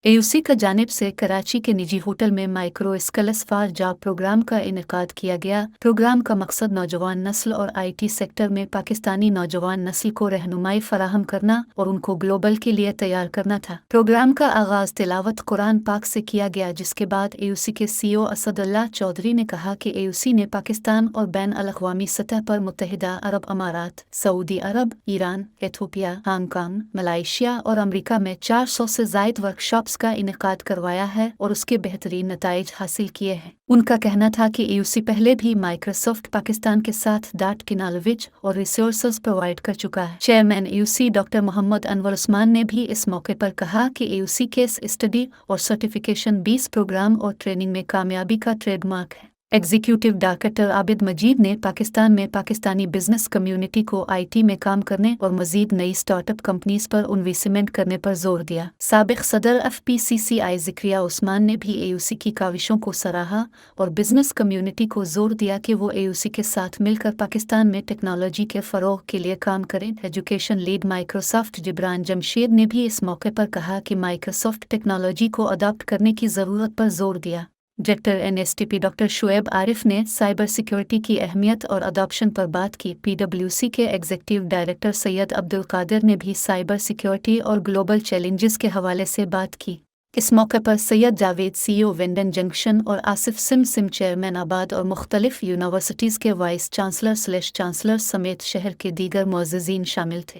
AUC का जानिब से कराची के निजी होटल में micro skills for job programme का इनेकाद किया गया। प्रोग्राम का मकसद नौजवान नस्ल और IT सेक्टर में पाकिस्तानी नौजवान नस्ल को रहनुमाई फराहम करना और उनको ग्लोबल के लिए तैयार करना था। प्रोग्राम का आगाज तिलावत कुरान पाक से किया गया, जिसके बाद एयूसी के CEO असदुल्लाह चौधरी ने कहा कि एयूसी ने पाकिस्तान और बैन अल-अक़वामी सतह पर मुत्तहिदा अरब अमारात, सऊदी अरब, ईरान, एथोपिया, हांगकांग, मलाइशिया और अमरीका में 400 से ज़ायद वर्कशॉप का इनेकाद करवाया है और उसके बेहतरीन नताइज हासिल किए हैं। उनका कहना था कि एयूसी पहले भी माइक्रोसॉफ्ट पाकिस्तान के साथ डाट की नॉलेज और रिसोर्सेज प्रोवाइड कर चुका है। Chairman AUC doctor Mohammad Anwar Usman ने भी इस मौके पर कहा कि एयूसी केस स्टडी और सर्टिफिकेशन 20 प्रोग्राम और ट्रेनिंग में कामयाबी का ट्रेडमार्क है। एग्जीक्यूटिव डायरेक्टर आबिद मजीद ने पाकिस्तान में पाकिस्तानी बिजनेस कम्युनिटी को IT में काम करने और मजीद नई स्टार्टअप कंपनीज पर इन्वेस्टमेंट करने पर जोर दिया। साबिक सदर FPCCI ज़िक्रिया उस्मान ने भी एयूसी की काविशों को सराहा और बिजनेस कम्युनिटी को जोर दिया कि वो एयूसी के साथ मिलकर पाकिस्तान में टेक्नोलॉजी के फ़रोग़ के लिए काम करें। Education lead Microsoft Jibran Jamshed ने भी इस मौके पर कहा कि माइक्रोसॉफ्ट टेक्नोलॉजी को अडॉप्ट करने की ज़रूरत पर जोर दिया। Director NSTP doctor Shoaib Arif ने साइबर सिक्योरिटी की अहमियत और अडॉप्शन पर बात की। PwC के एग्जीक्यूटिव डायरेक्टर सैयद अब्दुल कादिर ने भी साइबर सिक्योरिटी और ग्लोबल चैलेंजेस के हवाले से बात की। इस मौके पर सैयद जावेद CEO वेंडन जंक्शन और आसिफ सिम चेयरमैन आबाद और मुख्तलिफ यूनिवर्सिटीज़ के वाइस चांसलर/चांसलर समेत शहर के दीगर मुअज़्ज़िज़ीन शामिल थे।